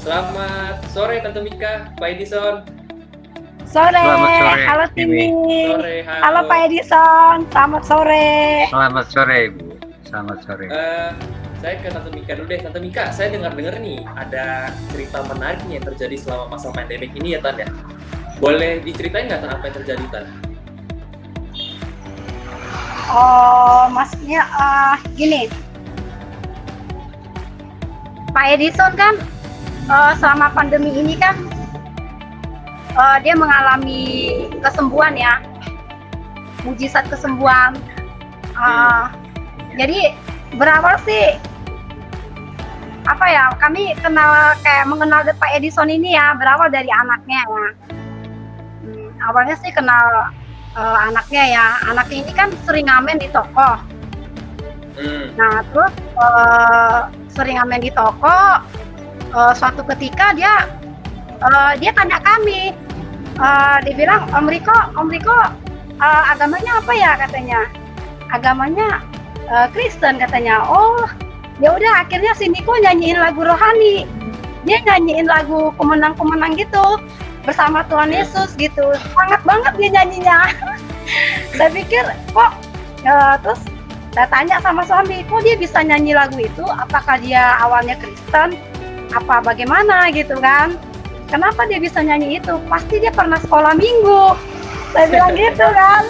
Selamat sore Tante Mika, Pak Edison. Sore, Selamat sore, halo Timi. Sore, Halo Pak Edison, selamat sore. Selamat sore, Bu. Selamat sore. Saya ke Tante Mika dulu deh. Tante Mika, saya dengar-dengar nih ada cerita menarik nih yang terjadi selama masa pandemik ini ya Tan ya. Boleh diceritain nggak Tan apa yang terjadi Tan? Oh, maksudnya gini, Pak Edison kan selama pandemi ini kan dia mengalami kesembuhan ya, mujizat kesembuhan. Jadi berawal sih apa ya, kami mengenal Pak Edison ini ya berawal dari anaknya ya. Awalnya sih kenal anaknya ya. Anaknya ini kan sering ngamen di toko. Nah terus sering ngamen di toko. Suatu ketika dia tanya kami, dia bilang, Om Riko agamanya apa ya katanya? Agamanya Kristen katanya. Oh, ya udah akhirnya si Niko nyanyiin lagu rohani. Dia nyanyiin lagu pemenang-pemenang gitu bersama Tuhan Yesus gitu. Sangat banget dia nyanyinya. Saya pikir kok terus saya tanya sama suami, kok dia bisa nyanyi lagu itu? Apakah dia awalnya Kristen? Apa bagaimana gitu kan? Kenapa dia bisa nyanyi itu? Pasti dia pernah sekolah minggu. Saya bilang gitu kan.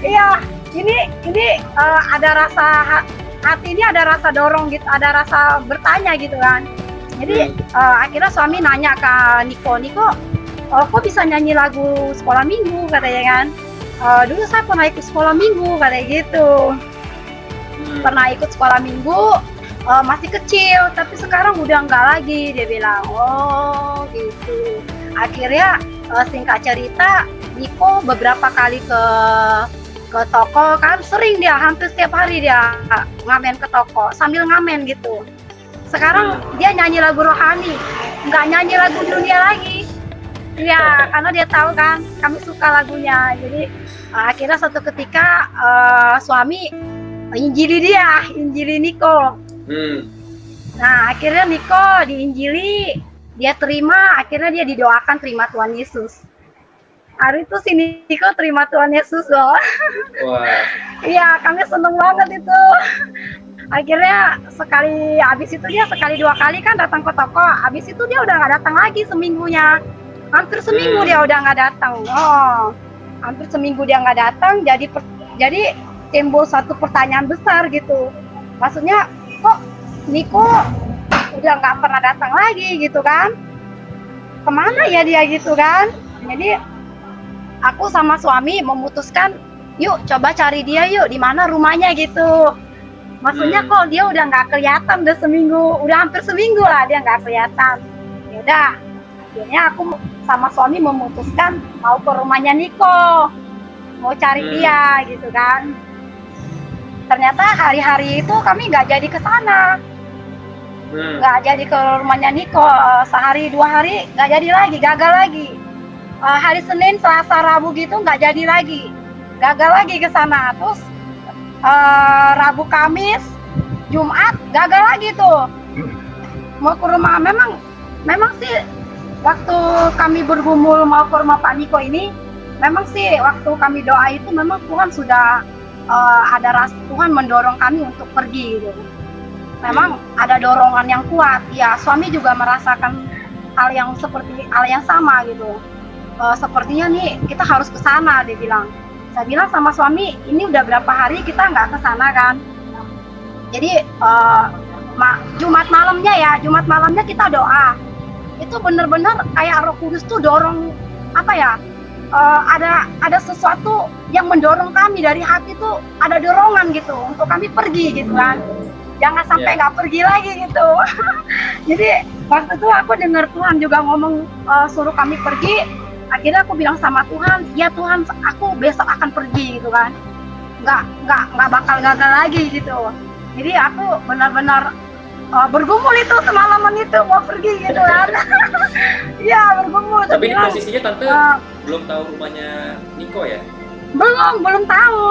Iya, ini ada rasa hati ini, ada rasa dorong gitu, ada rasa bertanya gitu kan. Jadi akhirnya suami nanya ke Niko, kok bisa nyanyi lagu sekolah minggu katanya kan? Dulu saya pernah ikut sekolah minggu katanya gitu. Pernah ikut sekolah minggu. Masih kecil, tapi sekarang udah enggak lagi, dia bilang. Oh gitu. Akhirnya singkat cerita, Niko beberapa kali ke toko kan, sering dia, hampir setiap hari dia ngamen ke toko sambil ngamen gitu. Sekarang dia nyanyi lagu rohani, nggak nyanyi lagu dunia lagi. Ya karena dia tahu kan kami suka lagunya. Jadi akhirnya suatu ketika suami injili Niko. Nah akhirnya Niko diinjili, dia terima, akhirnya dia didoakan terima Tuhan Yesus. Hari itu si Niko terima Tuhan Yesus loh. Wah. Iya, kami seneng banget itu. Akhirnya habis itu dia sekali dua kali kan datang ke toko. Habis itu dia udah nggak datang lagi seminggunya. Hampir seminggu dia udah nggak datang. Oh, hampir seminggu dia nggak datang. Jadi timbul satu pertanyaan besar gitu. Maksudnya, kok Niko udah nggak pernah datang lagi gitu kan? Kemana ya dia gitu kan? Jadi aku sama suami memutuskan, yuk coba cari dia yuk, di mana rumahnya gitu. Maksudnya kok dia udah nggak kelihatan, udah seminggu, udah hampir seminggu lah dia nggak kelihatan. Yaudah, akhirnya aku sama suami memutuskan mau ke rumahnya Niko, mau cari dia gitu kan. Ternyata hari-hari itu kami nggak jadi ke sana, nggak jadi ke rumahnya Niko. Sehari dua hari nggak jadi lagi, gagal lagi. Hari Senin, Selasa, Rabu gitu nggak jadi lagi, gagal lagi ke sana. Terus Rabu, Kamis, Jumat gagal lagi tuh. Mau ke rumah, memang sih waktu kami bergumul mau ke rumah Pak Niko ini, memang sih waktu kami doa itu memang Tuhan sudah ada rasa Tuhan mendorong kami untuk pergi gitu. Memang ada dorongan yang kuat. Ya, suami juga merasakan hal yang sama gitu. Sepertinya nih kita harus ke sana, dia bilang. Saya bilang sama suami, ini udah berapa hari kita nggak ke sana kan. Jadi Jumat malamnya kita doa. Itu benar-benar kayak Roh Kudus tuh dorong apa ya? Ada sesuatu yang mendorong kami dari hati tuh, ada dorongan gitu untuk kami pergi gitu kan. Jangan sampai nggak pergi lagi gitu. Jadi waktu itu aku dengar Tuhan juga ngomong suruh kami pergi. Akhirnya aku bilang sama Tuhan, ya Tuhan, aku besok akan pergi gitu kan. Nggak bakal gagal lagi gitu. Jadi aku benar-benar bergumul itu semalaman itu mau pergi gitu kan. Iya bergumul. Tapi di posisinya tante belum tahu rumahnya Niko ya? Belum tahu.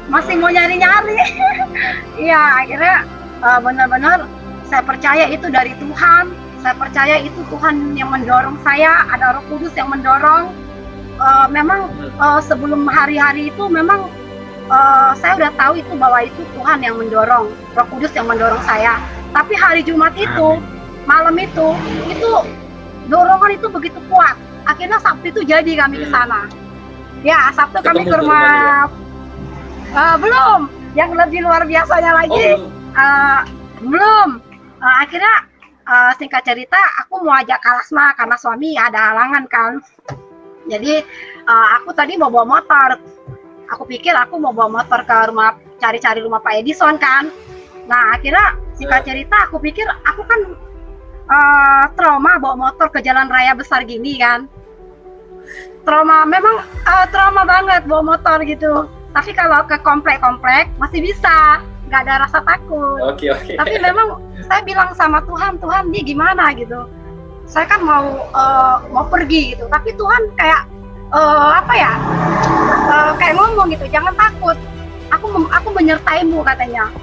Masih mau nyari-nyari. Iya akhirnya benar-benar saya percaya itu dari Tuhan. Saya percaya itu Tuhan yang mendorong saya, ada Roh Kudus yang mendorong. Memang sebelum hari-hari itu memang saya udah tahu itu bahwa itu Tuhan yang mendorong, Roh Kudus yang mendorong saya. Tapi hari Jumat itu, malam itu dorongan itu begitu kuat. Akhirnya Sabtu itu jadi kami ke sana. Ya, Sabtu kami ke rumah. Belum, yang lebih luar biasanya lagi. Belum. Akhirnya singkat cerita, aku mau ajak Kalasma karena suami ada halangan kan. Jadi aku tadi mau bawa motor. Aku pikir aku mau bawa motor ke rumah, cari-cari rumah Pak Edison kan. Nah akhirnya singkat cerita aku pikir aku kan trauma bawa motor ke jalan raya besar gini kan. Trauma, memang trauma banget bawa motor gitu. Tapi kalau ke komplek-komplek masih bisa, nggak ada rasa takut. Oke. Tapi memang saya bilang sama Tuhan, Tuhan ini gimana gitu. Saya kan mau pergi gitu, tapi Tuhan kayak kayak ngomong gitu, jangan takut, aku menyertaimu katanya.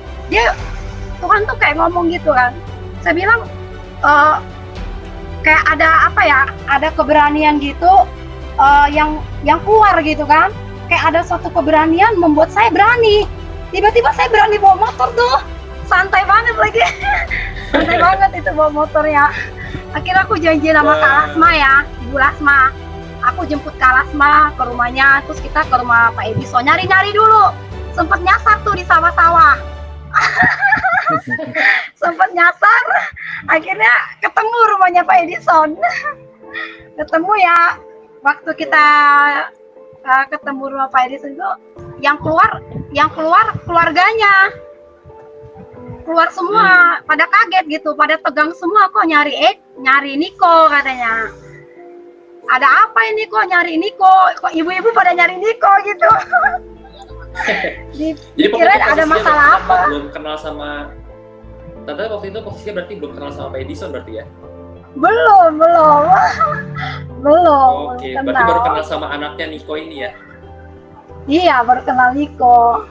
Tuhan tuh kayak ngomong gitu kan. Saya bilang kayak ada keberanian gitu yang keluar gitu kan. Kayak ada suatu keberanian membuat saya berani. Tiba-tiba saya berani bawa motor tuh, santai banget lagi. Santai banget itu bawa motornya. Akhirnya aku janji sama Kak Lasma ya, Ibu Lasma. Aku jemput Kak Lasma ke rumahnya, terus kita ke rumah Pak Edison, nyari-nyari dulu. Sempet nyasar tuh di sawah-sawah. Sempet nyasar, akhirnya ketemu rumahnya Pak Edison. Ketemu ya, waktu kita ketemu rumah Pak Edison itu, yang keluar keluarganya. Keluar semua, pada kaget gitu, pada tegang semua, kok nyari Niko katanya. Ada apa ini kok nyari Niko? Kok ibu-ibu pada nyari Niko gitu? Jadi Kirain ada masalah apa? Belum kenal sama Tante waktu itu posisinya berarti belum kenal sama Pak Edison berarti ya? Belum. Oke, berarti baru kenal sama anaknya Niko ini ya? Iya, baru kenal Niko.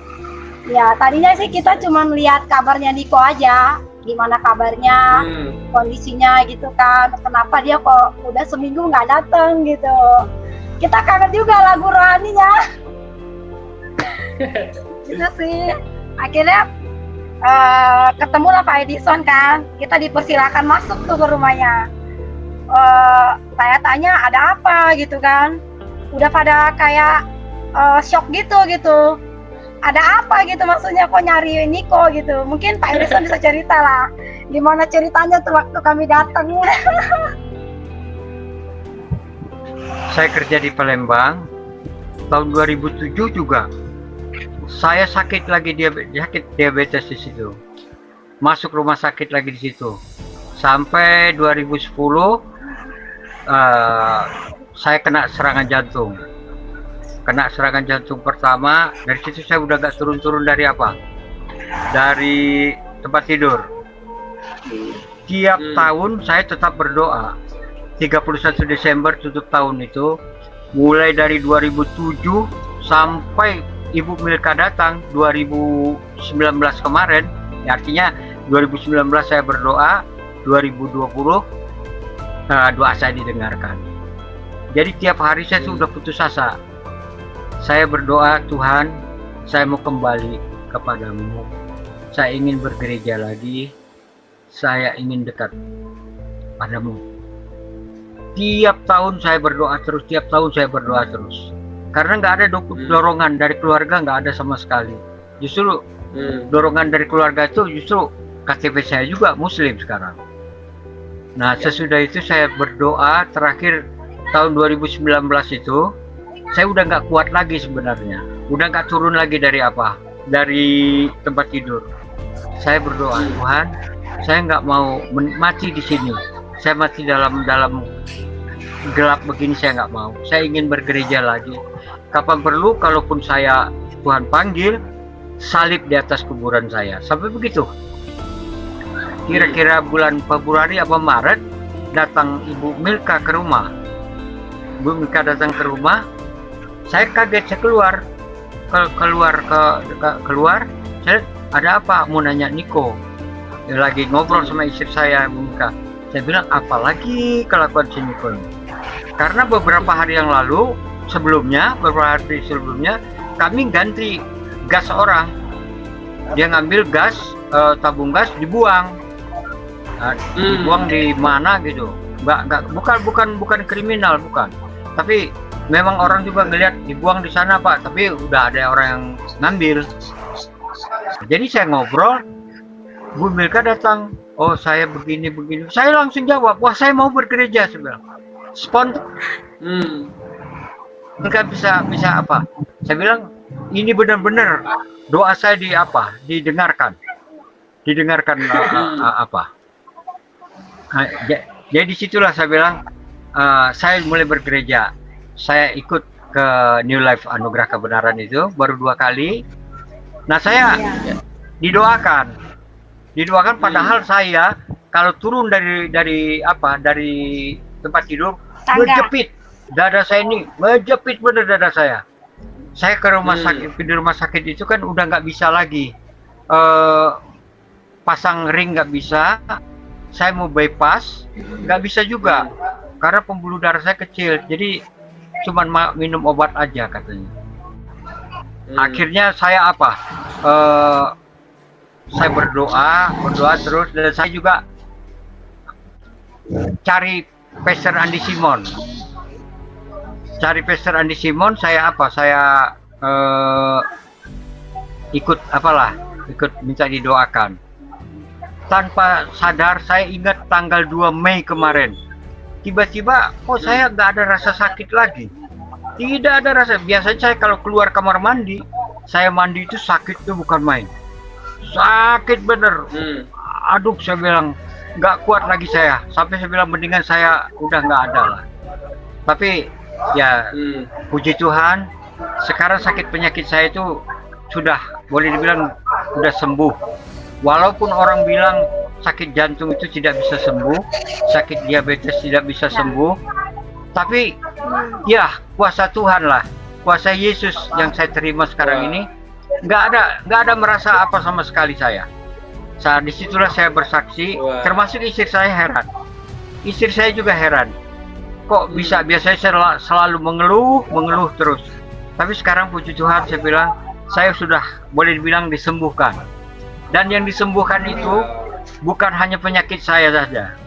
Ya, tadinya sih kita cuma lihat kabarnya Niko aja, gimana kabarnya, kondisinya gitu kan. Kenapa dia kok udah seminggu nggak datang gitu. Kita kangen juga lagu rohaninya. Gitu sih. Akhirnya ketemulah Pak Edison kan. Kita dipersilakan masuk tuh ke rumahnya. Saya tanya ada apa gitu kan. Udah pada kayak shock gitu. Ada apa gitu, maksudnya kok nyari Niko gitu. Mungkin Pak Edison bisa cerita lah gimana ceritanya tuh waktu kami datang. Saya kerja di Palembang tahun 2007 juga. Saya sakit lagi diabetes di situ. Masuk rumah sakit lagi di situ. Sampai 2010 saya kena serangan jantung. Kena serangan jantung pertama, dari situ saya udah gak turun-turun dari tempat tidur. Tiap tahun saya tetap berdoa. 31 Desember tutup tahun itu, mulai dari 2007 sampai Ibu Milka datang 2019 kemarin, ya artinya 2019 saya berdoa, 2020 doa saya didengarkan. Jadi tiap hari saya sudah putus asa. Saya berdoa, Tuhan, saya mau kembali kepadamu. Saya ingin bergereja lagi. Saya ingin dekat padamu. Tiap tahun saya berdoa terus, Karena nggak ada dorongan dari keluarga, nggak ada sama sekali. Justru dorongan dari keluarga itu justru KTP saya juga Muslim sekarang. Nah, sesudah itu saya berdoa terakhir tahun 2019 itu. Saya udah nggak kuat lagi sebenarnya, udah nggak turun lagi dari tempat tidur. Saya berdoa, Tuhan, saya nggak mau mati di sini. Saya mati dalam gelap begini, saya nggak mau. Saya ingin bergereja lagi. Kapan perlu, kalaupun Tuhan panggil, salib di atas kuburan saya. Sampai begitu. Kira-kira bulan Februari apa Maret datang Ibu Milka ke rumah. Ibu Milka datang ke rumah. Saya kaget, saya keluar, saya ada apa, mau nanya Niko. Dia lagi ngobrol sama istri saya, Bu Mika. Saya bilang apalagi kelakuan si Niko ini. Karena beberapa hari yang lalu beberapa hari sebelumnya kami ganti gas orang. Dia ngambil gas, tabung gas dibuang. Nah, dibuang di mana gitu. Bukan kriminal, bukan. Tapi memang orang juga ngelihat dibuang di sana Pak, tapi udah ada orang yang ngambil. Jadi saya ngobrol, Bu Milka datang. Oh saya begini. Saya langsung jawab, wah saya mau bergereja sebenarnya. Spontan. Enggak bisa apa? Saya bilang ini benar-benar doa saya didengarkan. Apa? Nah, jadi disitulah saya bilang saya mulai bergereja. Saya ikut ke New Life Anugerah Kebenaran itu baru 2 kali. Nah saya didoakan padahal saya kalau turun dari tempat tidur menjepit dada saya ini, menjepit bener dada saya. Saya ke rumah sakit, di rumah sakit itu kan udah nggak bisa lagi pasang ring, nggak bisa. Saya mau bypass nggak bisa juga karena pembuluh darah saya kecil, jadi cuman minum obat aja katanya. Akhirnya saya saya berdoa terus, dan saya juga cari Pastor Andi Simon. Saya ikut minta didoakan. Tanpa sadar saya ingat tanggal 2 Mei kemarin. Tiba-tiba saya nggak ada rasa sakit lagi. Tidak ada rasa. Biasanya saya kalau keluar kamar mandi, saya mandi itu sakit tuh bukan main. Sakit bener. Aduh, saya bilang nggak kuat lagi saya. Sampai saya bilang mendingan saya udah nggak ada lah. Tapi ya puji Tuhan, sekarang sakit penyakit saya itu sudah boleh dibilang sudah sembuh. Walaupun orang bilang sakit jantung itu tidak bisa sembuh, sakit diabetes tidak bisa sembuh, tapi ya kuasa Tuhan lah, kuasa Yesus yang saya terima sekarang ini. Nggak ada merasa apa sama sekali saya. Saat disitulah saya bersaksi, termasuk istri saya heran. Istri saya juga heran. Kok bisa? Biasanya saya selalu mengeluh terus. Tapi sekarang puji Tuhan saya bilang, saya sudah boleh dibilang disembuhkan. Dan yang disembuhkan itu bukan hanya penyakit saya saja.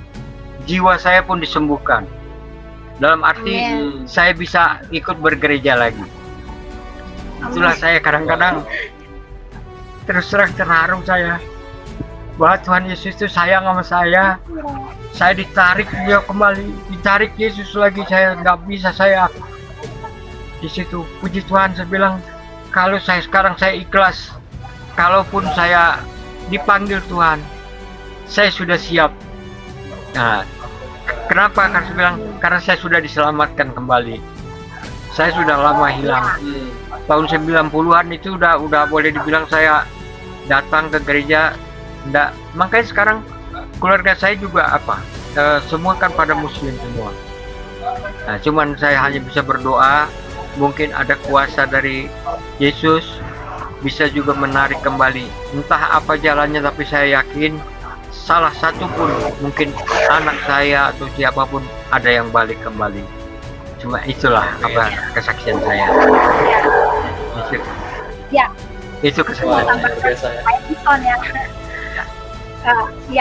Jiwa saya pun disembuhkan. Dalam arti saya bisa ikut bergereja lagi. Itulah saya kadang-kadang terus terang terharu saya bahwa Tuhan Yesus itu sayang sama saya. Saya ditarik dia kembali, ditarik Yesus lagi, saya nggak bisa saya di situ. Puji Tuhan, saya bilang kalau saya sekarang saya ikhlas, kalaupun saya dipanggil Tuhan, saya sudah siap. Nah, kenapa? Karena saya bilang karena saya sudah diselamatkan kembali. Saya sudah lama hilang. Tahun 90-an itu udah boleh dibilang saya datang ke gereja. Makanya sekarang keluarga saya juga semua kan pada muslim semua. Nah, cuman saya hanya bisa berdoa, mungkin ada kuasa dari Yesus bisa juga menarik kembali. Entah apa jalannya, tapi saya yakin salah satu pun, mungkin anak saya atau siapapun, ada yang balik kembali. Cuma itulah kesaksian saya. Itu kesaksian saya.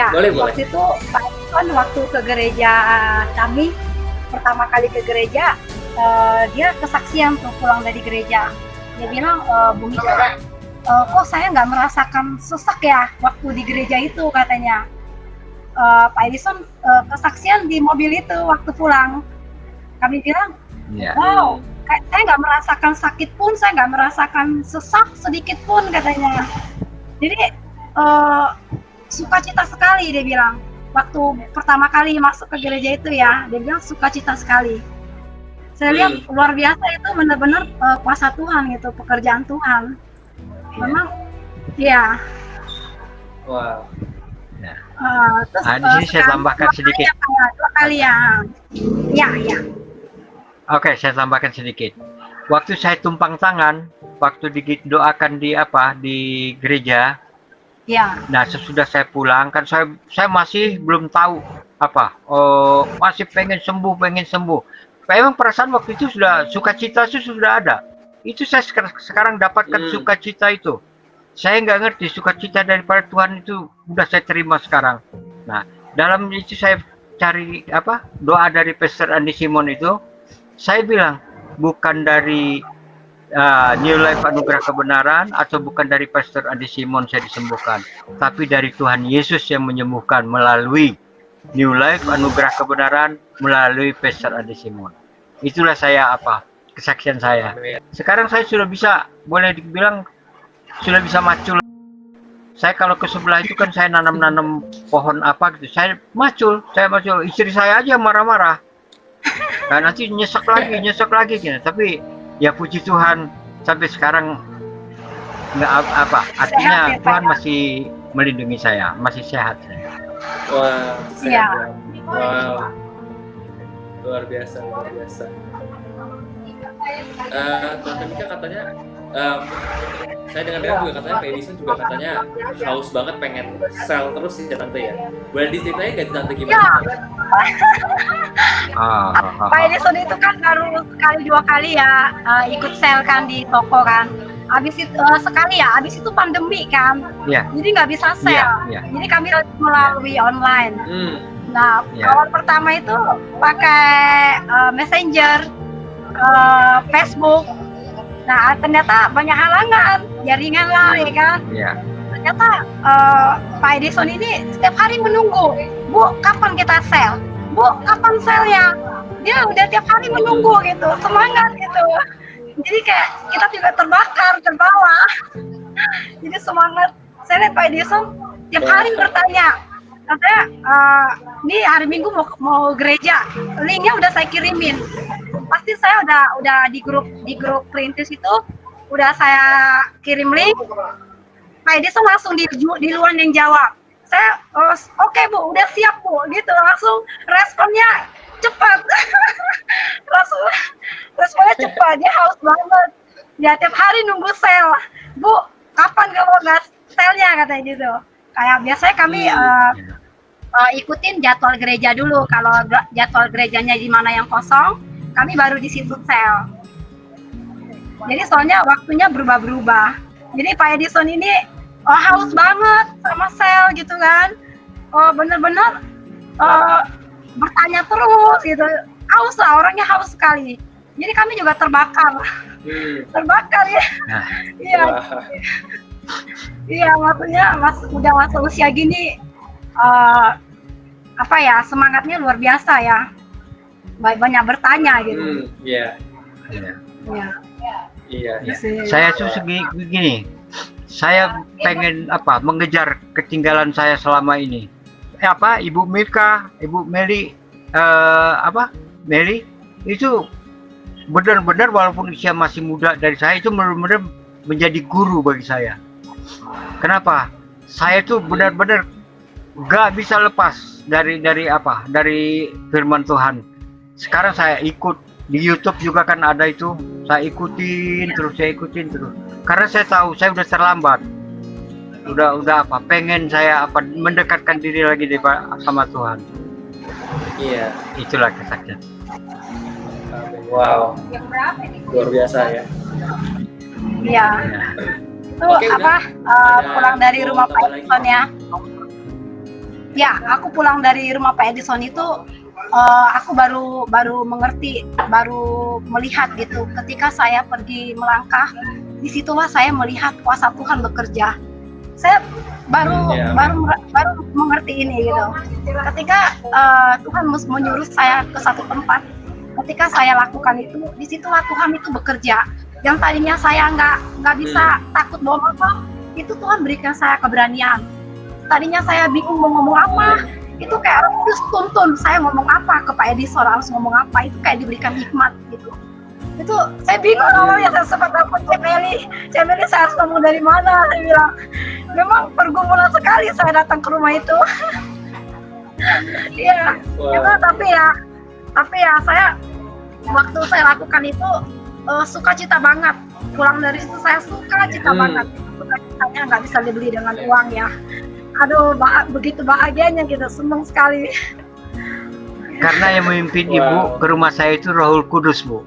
Boleh. Waktu itu Pak Edison waktu ke gereja kami pertama kali ke gereja, dia kesaksian tuh pulang dari gereja. Dia bilang, Bu Mika, kok saya nggak merasakan sesak ya waktu di gereja itu, katanya. Pak Edison kesaksian di mobil itu waktu pulang. Kami bilang, wow, saya nggak merasakan sakit pun, saya nggak merasakan sesak sedikit pun, katanya. Jadi sukacita sekali, dia bilang. Waktu pertama kali masuk ke gereja itu ya, dia bilang sukacita sekali. Saya lihat luar biasa itu, benar-benar kuasa Tuhan gitu, pekerjaan Tuhan. Memang, ya. Wow. Terus, di sini saya tambahkan sedikit. 2 kali ya. Ya. Oke, saya tambahkan sedikit. Waktu saya tumpang tangan, waktu didoakan di gereja. Ya. Nah, sesudah saya pulang kan saya masih belum tahu masih pengen sembuh. Memang perasaan waktu itu sudah sukacita itu sudah ada. Itu saya sekarang dapatkan sukacita itu. Saya nggak ngerti sukacita daripada Tuhan itu udah saya terima sekarang. Nah, dalam itu saya cari doa dari Pastor Andi Simon itu. Saya bilang bukan dari New Life Anugerah Kebenaran atau bukan dari Pastor Andi Simon saya disembuhkan, tapi dari Tuhan Yesus yang menyembuhkan melalui New Life Anugerah Kebenaran melalui Pastor Andi Simon. Itulah saya kesaksian saya. Sekarang saya sudah bisa, boleh dibilang sudah bisa macul. Saya kalau ke sebelah itu kan saya nanam pohon gitu, saya macul. Istri saya aja marah-marah. Nah, nanti nyesek lagi gitu. Tapi ya puji Tuhan sampai sekarang nggak artinya Sehat ya, Tuhan Pak? masih melindungi saya, masih sehat saya. Wah, Iya. sehat. Wow. Luar biasa. Tante Mika katanya, saya dengar juga katanya Pak Edison juga katanya haus banget pengen sel terus sih ya Tante ya. Boleh diceritain nggak Tante gimana? Ya. Ah. Pak Edison itu kan baru sekali 2 kali ya ikut sel kan di toko kan. Habis itu sekali ya, habis itu pandemi kan. Iya. Jadi nggak bisa sel. Iya. Jadi kami melalui online. Nah, Iya. awal pertama itu pakai Messenger, Facebook. Nah, ternyata banyak halangan, jaringan lah ya kan. Iya. Ternyata Pak Edison ini setiap hari menunggu, Bu, kapan kita sel? Bu, kapan selnya? Dia udah tiap hari menunggu gitu, semangat gitu. Jadi kayak kita juga terbakar, terbawa. Jadi semangat. Saya lihat Pak Edison tiap hari bertanya, katanya, ini hari Minggu mau gereja, linknya udah saya kirimin. Pasti saya udah di grup perintis itu udah saya kirim link. Pak Edison langsung duluan yang jawab. Saya oke Bu, udah siap Bu, gitu. Langsung responnya cepat. Langsung responnya cepat, dia haus banget. Ya tiap hari nunggu sel. Bu, kapan kalau nggak selnya katanya gitu. Kayak biasanya kami ikutin jadwal gereja dulu. Kalau jadwal gerejanya di mana yang kosong, kami baru di situ sel. Jadi soalnya waktunya berubah-berubah. Jadi Pak Edison ini haus banget sama sel gitu kan. Bener-bener bertanya terus gitu. Haus lah, orangnya haus sekali. Jadi kami juga terbakar. Terbakar ya. Iya. Iya, maksudnya udah masuk usia gini semangatnya luar biasa ya. Banyak bertanya gitu. Iya. Saya begini. Saya pengen mengejar ketinggalan saya selama ini. Ibu Mika, Ibu Meli, Meli itu benar-benar walaupun usia masih muda dari saya itu benar-benar menjadi guru bagi saya. Kenapa? Saya tuh benar-benar gak bisa lepas dari firman Tuhan. Sekarang saya ikut di YouTube juga kan ada itu, saya ikutin terus. Karena saya tahu saya udah terlambat. Udah pengen saya mendekatkan diri lagi sama Tuhan. Iya. Itulah kesaksian. Wow. Luar biasa ya. Iya. Itu pulang dari rumah Pak Edison ya. Ya, aku pulang dari rumah Pak Edison itu aku baru mengerti, baru melihat gitu. Ketika saya pergi melangkah, disitulah saya melihat kuasa Tuhan bekerja. Saya baru mengerti ini gitu. Ketika Tuhan menyuruh saya ke satu tempat, ketika saya lakukan itu, disitulah Tuhan itu bekerja. Yang tadinya saya nggak bisa takut bawa motor, itu Tuhan berikan saya keberanian. Tadinya saya bingung mau ngomong apa, itu kayak terus tuntun saya ngomong apa ke Pak Edison, harus ngomong apa, itu kayak diberikan hikmat gitu. Itu saya bingung awalnya, saya sempat telepon Cemeli saya harus ngomong dari mana, saya bilang memang pergumulan sekali saya datang ke rumah itu. Iya, itu tapi ya saya waktu saya lakukan itu sukacita banget. Pulang dari situ saya sukacita banget. Sukacitanya nggak bisa dibeli dengan uang ya. Aduh, begitu bahagianya gitu, senang sekali. Karena yang memimpin Wow. ibu ke rumah saya itu Rohul Kudus, Bu.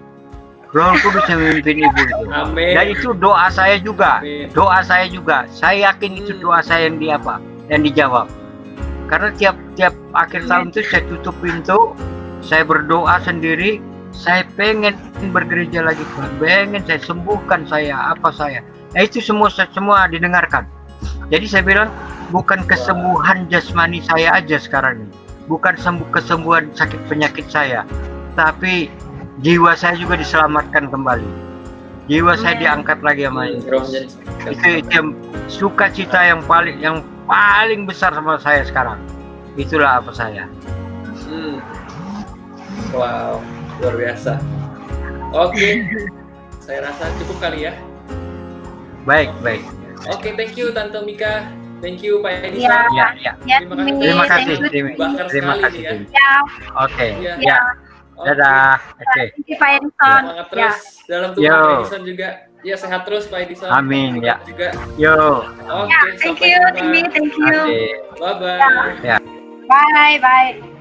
Rohul Kudus yang memimpin ibu itu. Amin. Dan itu doa saya juga. Amin. Doa saya juga. Saya yakin itu doa saya yang yang dijawab. Karena tiap akhir tahun itu saya tutup pintu, saya berdoa sendiri. Saya pengen bergereja lagi, Tuhan. Pengen saya sembuhkan apa saya. Nah, itu semua didengarkan. Jadi saya bilang bukan kesembuhan jasmani saya aja sekarang ini. Bukan kesembuhan sakit penyakit saya, tapi jiwa saya juga diselamatkan kembali. Jiwa saya diangkat lagi sama Yesus. Itu yang sukacita yang paling besar sama saya sekarang. Itulah apa saya. Wow, luar biasa. Oke, saya rasa cukup kali ya. Baik. Oke, thank you Tante Mika. Thank you Pak Edison. Ya. Ya. Ya, Terima kasih. Bakar Terima sekali kasih. nih ya. Ya, Oke. Iya. Ya. Oke. Dadah. Oke. thank you Pak Edison. Semangat Ya, terus dalam Tuhan Yo. Pak Edison juga. Ya, sehat terus Pak Edison. Amin, ya. Juga. Yo. Oke, ya, thank sampai you, jumpa. Timmy, thank you. Oke. Bye-bye. Bye.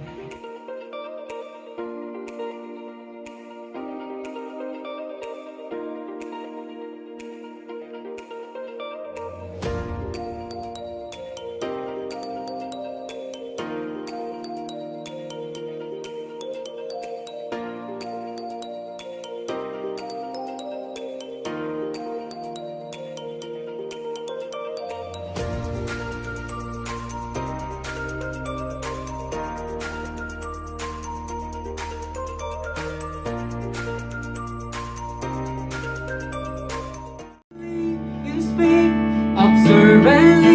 Observe and